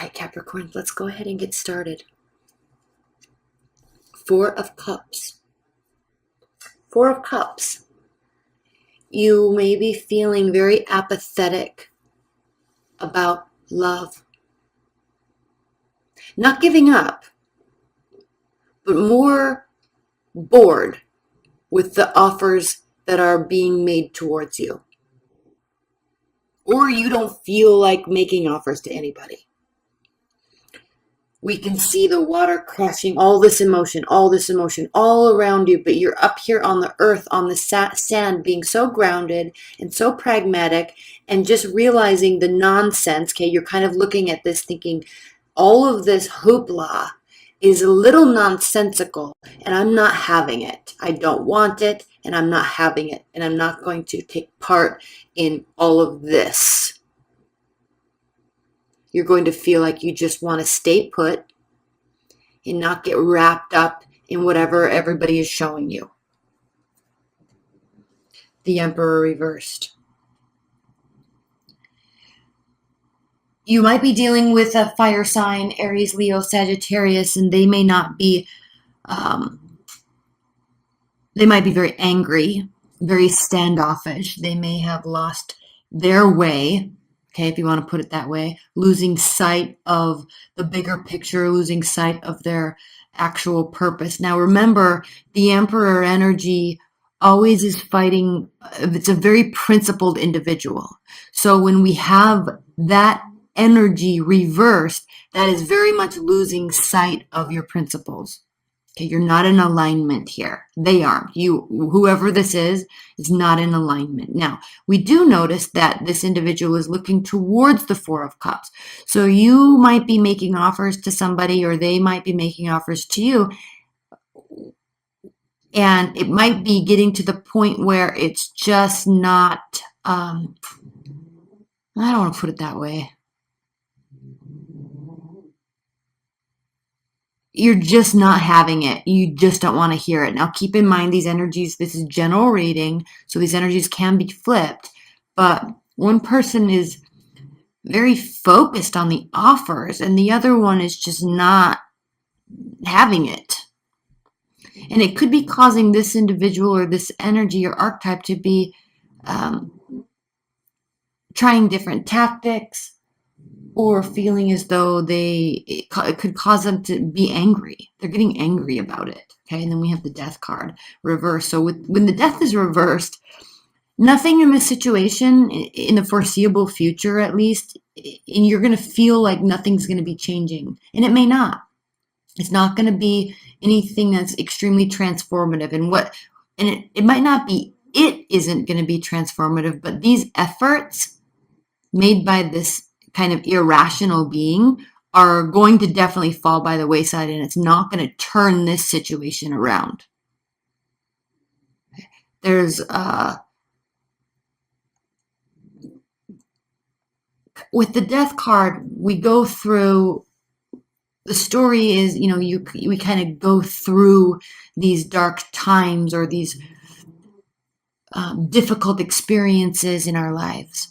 right, Capricorn, let's go ahead and get started. Four of Cups. Four of Cups. You may be feeling very apathetic about love. Not giving up, but more bored with the offers that are being made towards you. Or you don't feel like making offers to anybody. We can see the water crashing, all this emotion all around you, but you're up here on the earth, on the sand, being so grounded and so pragmatic and just realizing the nonsense. Okay, you're kind of looking at this thinking, all of this hoopla is a little nonsensical and I'm not having it. I don't want it and I'm not having it, and I'm not going to take part in all of this. You're going to feel like you just want to stay put and not get wrapped up in whatever everybody is showing you. The Emperor reversed. You might be dealing with a fire sign, Aries, Leo, Sagittarius, and they may not be, they might be very angry, very standoffish. They may have lost their way. Okay, if you want to put it that way, losing sight of the bigger picture, losing sight of their actual purpose. Now, remember, the Emperor energy always is fighting. It's a very principled individual. So when we have that energy reversed, that is very much losing sight of your principles. Okay, you're not in alignment here. They aren't. You, whoever this is not in alignment. Now, we do notice that this individual is looking towards the Four of Cups. So you might be making offers to somebody, or they might be making offers to you. And it might be getting to the point where it's just not, I don't want to put it that way. You're just not having it. You just don't want to hear it. Now, keep in mind these energies, this is general reading, so these energies can be flipped. But one person is very focused on the offers, and the other one is just not having it. And it could be causing this individual or this energy or archetype to be trying different tactics, or feeling as though it could cause them to be angry. They're getting angry about it. Okay, and then we have the Death card reversed. So when the Death is reversed, nothing in this situation, in the foreseeable future at least, and you're going to feel like nothing's going to be changing. And it may not. It's not going to be anything that's extremely transformative. And it might not be, it isn't going to be transformative, but these efforts made by this kind of irrational being are going to definitely fall by the wayside, and it's not going to turn this situation around. There's with the Death card, we go through, the story is, we kind of go through these dark times or these difficult experiences in our lives.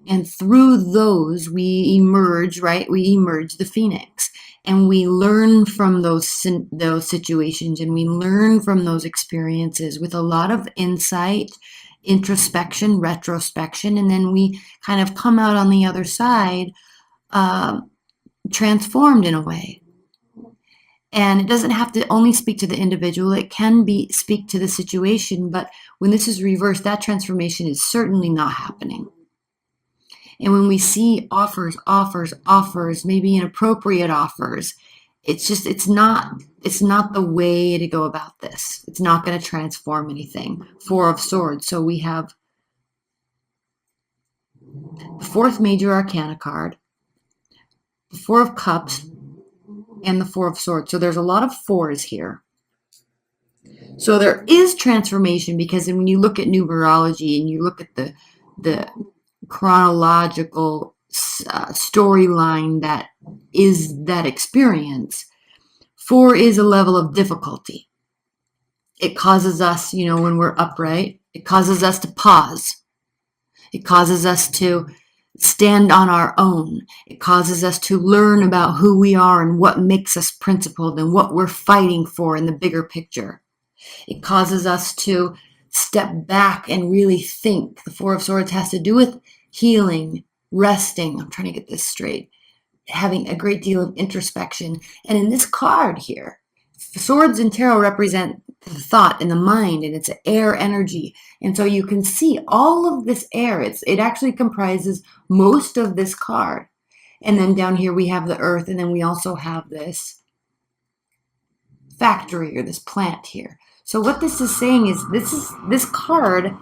And through those, we emerge, right? We emerge the phoenix, and we learn from those situations, and we learn from those experiences with a lot of insight, introspection, retrospection, and then we kind of come out on the other side transformed in a way. And it doesn't have to only speak to the individual. It can speak to the situation, but when this is reversed, that transformation is certainly not happening. And when we see offers, maybe inappropriate offers, it's not the way to go about this. It's not going to transform anything. Four of Swords. So we have the fourth major arcana card, the Four of Cups, and the Four of Swords. So there's a lot of fours here. So there is transformation, because when you look at numerology and you look at the chronological storyline that is that experience, 4 is a level of difficulty. It causes us, when we're upright, it causes us to pause. It causes us to stand on our own. It causes us to learn about who we are and what makes us principled and what we're fighting for in the bigger picture. It causes us to step back and really think. The Four of Swords has to do with healing, resting. I'm trying to get this straight. Having a great deal of introspection. And in this card here, swords in tarot represent the thought and the mind, and it's an air energy. And so you can see all of this air. It actually comprises most of this card. And then down here we have the earth, and then we also have this factory or this plant here. So what this is saying is this card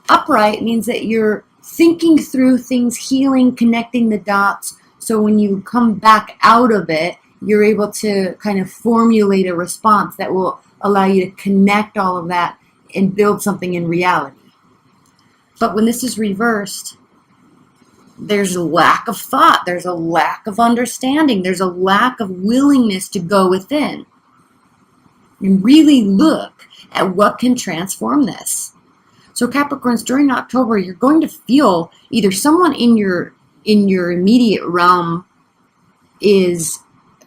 upright means that you're thinking through things, healing, connecting the dots. So when you come back out of it, you're able to kind of formulate a response that will allow you to connect all of that and build something in reality. But when this is reversed, there's a lack of thought, there's a lack of understanding, there's a lack of willingness to go within and really look at what can transform this. So Capricorns, during October, you're going to feel either someone in your immediate realm is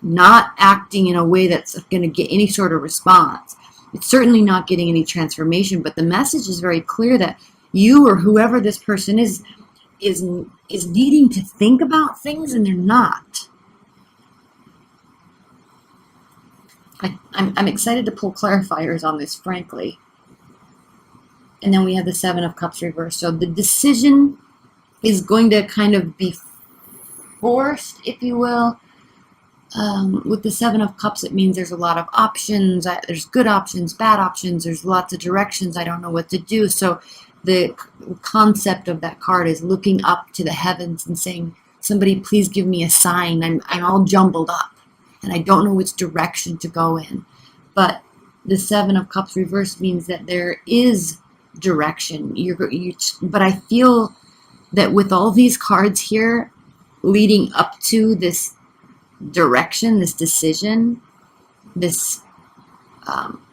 not acting in a way that's going to get any sort of response. It's certainly not getting any transformation, but the message is very clear that you or whoever this person is needing to think about things, and they're not. I'm excited to pull clarifiers on this, frankly. And then we have the Seven of Cups reversed. So the decision is going to kind of be forced, if you will. With the Seven of Cups, it means there's a lot of options. There's good options, bad options. There's lots of directions. I don't know what to do. So the concept of that card is looking up to the heavens and saying, somebody please give me a sign. I'm all jumbled up and I don't know which direction to go in. But the Seven of Cups reversed means that there is direction. But I feel that with all these cards here leading up to this direction, this decision, this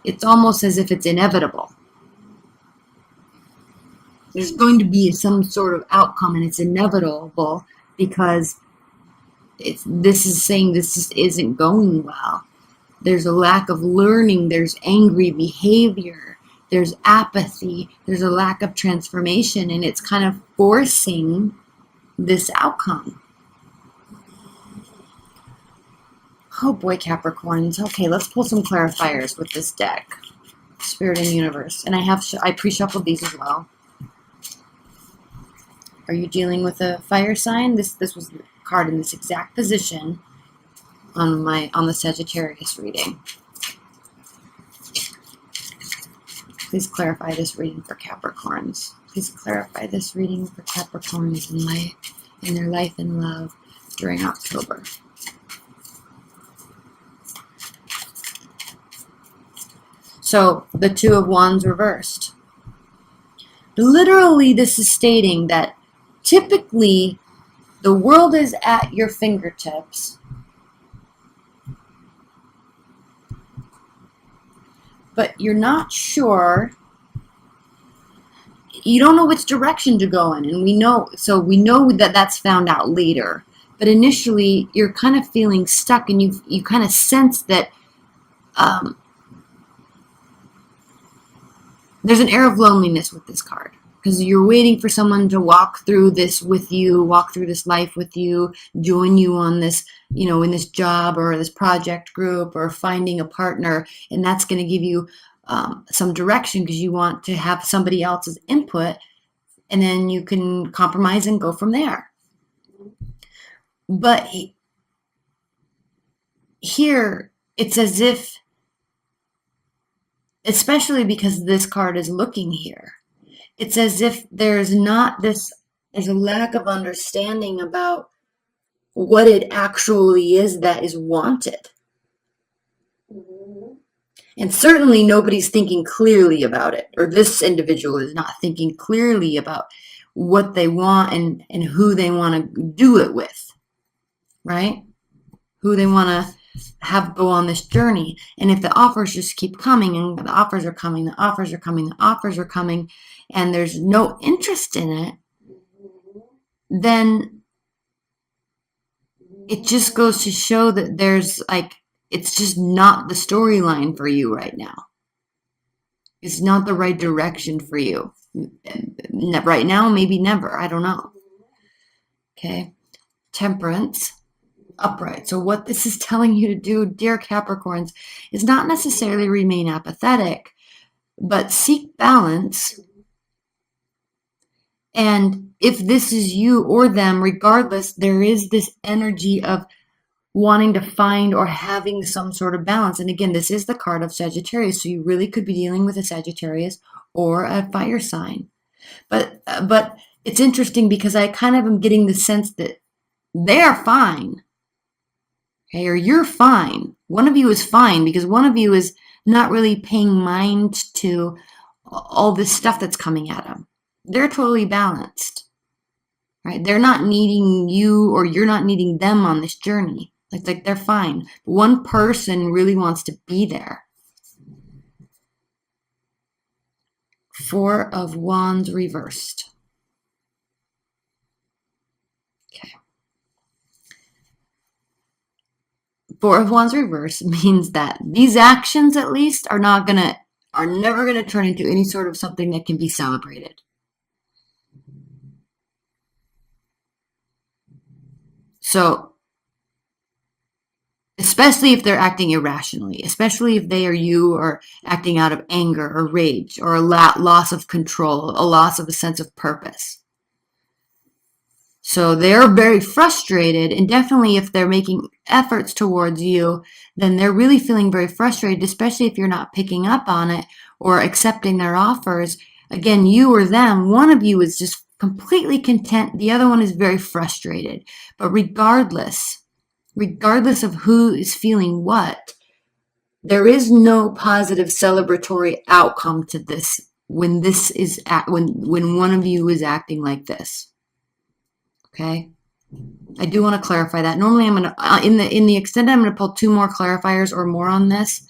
it's almost as if it's inevitable. There's going to be some sort of outcome, and it's inevitable because this is saying this just isn't going well. There's a lack of learning, there's angry behavior, there's apathy, there's a lack of transformation, and it's kind of forcing this outcome. Oh boy, Capricorns. Okay, let's pull some clarifiers with this deck. Spirit and Universe. And I pre-shuffled these as well. Are you dealing with a fire sign? This was the card in this exact position on the Sagittarius reading. Please clarify this reading for Capricorns. Please clarify this reading for Capricorns in their life and love during October. So the Two of Wands reversed. Literally, this is stating that typically the world is at your fingertips, but you're not sure. You don't know which direction to go in, and we know that that's found out later. But initially, you're kind of feeling stuck, and you kind of sense that there's an air of loneliness with this card because you're waiting for someone to walk through this with you, walk through this life with you, join you on this, in this job or this project group or finding a partner, and that's going to give you some direction because you want to have somebody else's input, and then you can compromise and go from there. But here, it's as if, especially because this card is looking here, it's as if there's a lack of understanding about what it actually is that is wanted. And certainly nobody's thinking clearly about it, or this individual is not thinking clearly about what they want and who they want to do it with, right? Who they want to have go on this journey. And if the offers just keep coming, and the offers are coming, the offers are coming, the offers are coming, and there's no interest in it, then it just goes to show that there's like, it's just not the storyline for you right now. It's not the right direction for you. Right now, maybe never. I don't know. Okay. Temperance, upright. So what this is telling you to do, dear Capricorns, is not necessarily remain apathetic, but seek balance. And if this is you or them, regardless, there is this energy of wanting to find or having some sort of balance. And again, this is the card of Sagittarius, so you really could be dealing with a Sagittarius or a fire sign. But it's interesting because I kind of am getting the sense that they're fine, okay, or you're fine. One of you is fine because one of you is not really paying mind to all this stuff that's coming at them. They're totally balanced, right? They're not needing you or you're not needing them on this journey. Like they're fine. One person really wants to be there. Four of Wands reversed. Okay. Four of Wands reversed means that these actions, at least, are never gonna turn into any sort of something that can be celebrated. So, especially if they're acting irrationally, especially if they or you are acting out of anger or rage or a loss of control, a loss of a sense of purpose. So they're very frustrated, and definitely if they're making efforts towards you, then they're really feeling very frustrated, especially if you're not picking up on it or accepting their offers. Again, you or them, one of you is just completely content, the other one is very frustrated. But regardless of who is feeling what, there is no positive celebratory outcome to this when when one of you is acting like this. Okay, I do want to clarify that. Normally, I'm gonna in the extended, I'm gonna pull two more clarifiers or more on this.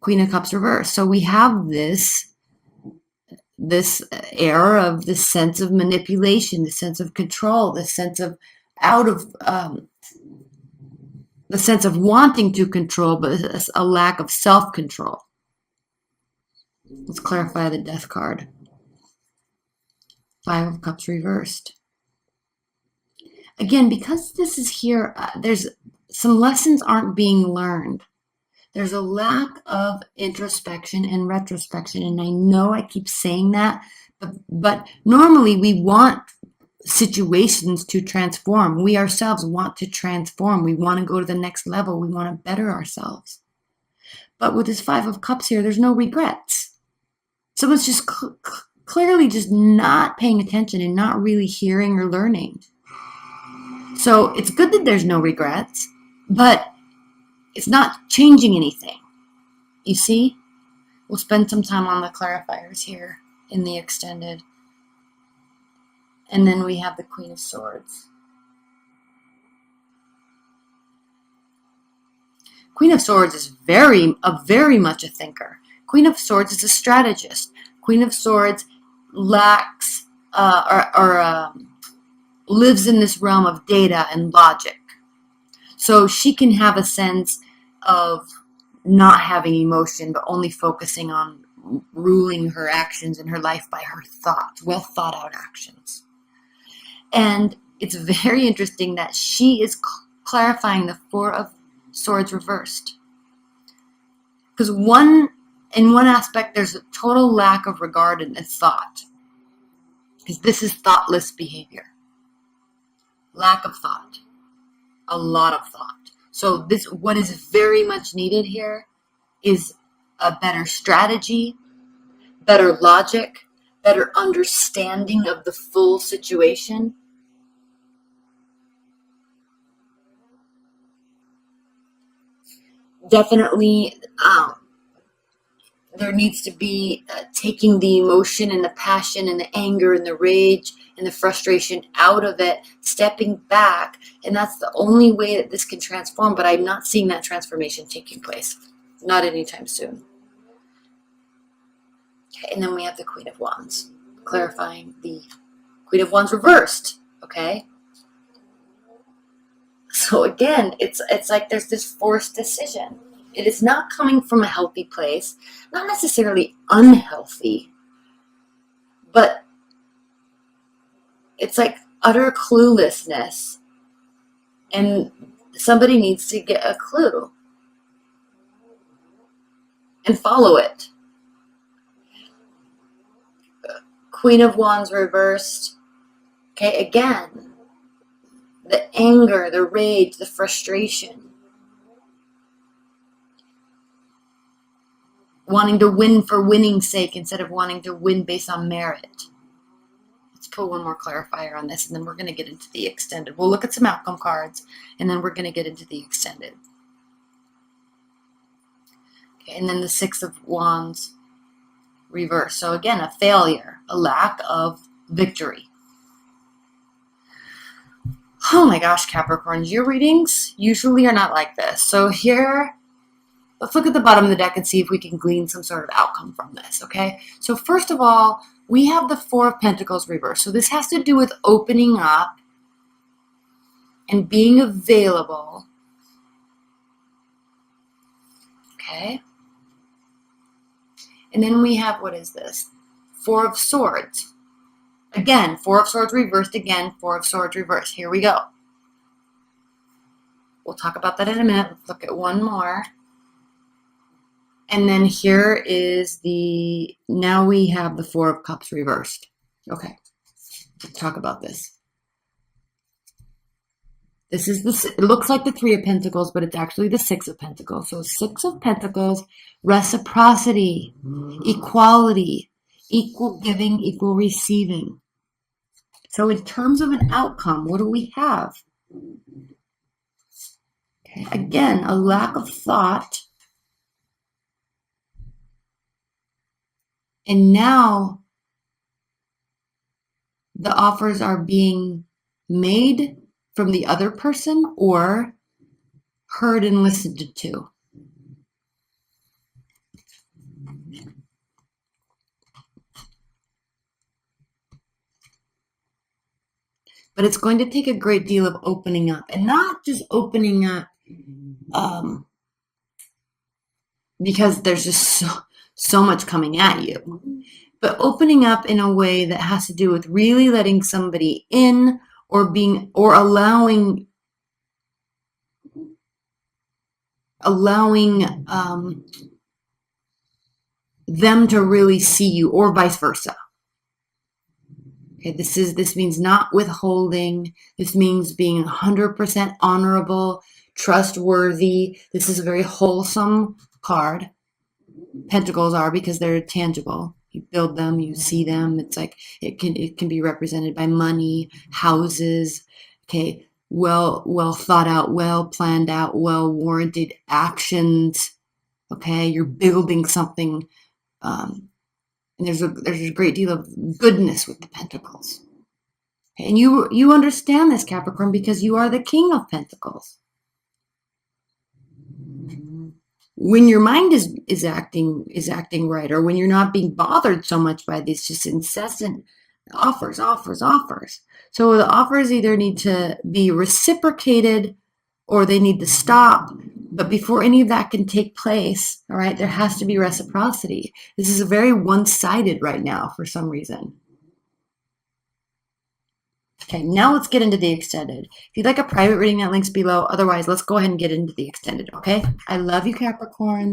Queen of Cups reversed. So we have this air of the sense of manipulation, the sense of control, the sense of the sense of wanting to control, but a lack of self-control. Let's clarify the Death card. Five of Cups reversed. Again, because this is here, there's some lessons aren't being learned. There's a lack of introspection and retrospection. And I know I keep saying that, but normally we want situations to transform. We ourselves want to transform. We want to go to the next level. We want to better ourselves. But with this Five of Cups here, there's no regrets. Someone's just clearly just not paying attention and not really hearing or learning. So it's good that there's no regrets, but it's not changing anything. You see? We'll spend some time on the clarifiers here in the extended. And then we have the Queen of Swords. Queen of Swords is very much a thinker. Queen of Swords is a strategist. Queen of Swords lacks lives in this realm of data and logic. So she can have a sense of not having emotion, but only focusing on ruling her actions in her life by her thoughts, well thought out actions. And it's very interesting that she is clarifying the Four of Swords reversed. Because in one aspect, there's a total lack of regard and thought. Because this is thoughtless behavior. Lack of thought. A lot of thought. So what is very much needed here is a better strategy, better logic, better understanding of the full situation. Definitely, there needs to be taking the emotion and the passion and the anger and the rage and the frustration out of it, stepping back, and that's the only way that this can transform, but I'm not seeing that transformation taking place. Not anytime soon. Okay, and then we have the Queen of Wands, clarifying the Queen of Wands reversed, okay? So again, it's like there's this forced decision. It is not coming from a healthy place, not necessarily unhealthy, but it's like utter cluelessness. And somebody needs to get a clue and follow it. Queen of Wands reversed. Okay, again, the anger, the rage, the frustration. Wanting to win for winning's sake instead of wanting to win based on merit. Let's pull one more clarifier on this, and then we're going to get into the extended. We'll look at some outcome cards, and then we're going to get into the extended. Okay, and then the Six of Wands reverse. So again, a failure, a lack of victory. Oh my gosh, Capricorns, your readings usually are not like this. So here, let's look at the bottom of the deck and see if we can glean some sort of outcome from this, okay? So first of all, we have the Four of Pentacles reversed. So this has to do with opening up and being available, okay? And then we have, what is this? Four of Swords. Again, Four of Swords reversed again, Four of Swords reversed. Here we go. We'll talk about that in a minute. Let's look at one more. And then here is the, now we have the Four of Cups reversed. Okay, let's talk about this. This is the, it looks like the Three of Pentacles, but it's actually the Six of Pentacles. So Six of Pentacles, reciprocity, equality, equal giving, equal receiving. So in terms of an outcome, what do we have? Okay, again, a lack of thought. And now the offers are being made from the other person or heard and listened to. But it's going to take a great deal of opening up, and not just opening up because there's just so much coming at you, but opening up in a way that has to do with really letting somebody in, or being, or allowing them to really see you, or vice versa. Okay, this means not withholding. This means being 100% honorable, trustworthy. This is a very wholesome card. Pentacles are, because they're tangible. You build them, you see them. It's like it can be represented by money, houses, okay, well thought out, well planned out, well warranted actions. Okay, you're building something, and there's a great deal of goodness with the Pentacles. Okay, and you understand this, Capricorn, because you are the King of Pentacles. When your mind is acting right, or when you're not being bothered so much by these just incessant offers. So the offers either need to be reciprocated or they need to stop. But before any of that can take place, all right, there has to be reciprocity. This is a very one-sided right now for some reason. Okay, now let's get into the extended. If you'd like a private reading, that link's below. Otherwise, let's go ahead and get into the extended, okay? I love you, Capricorns.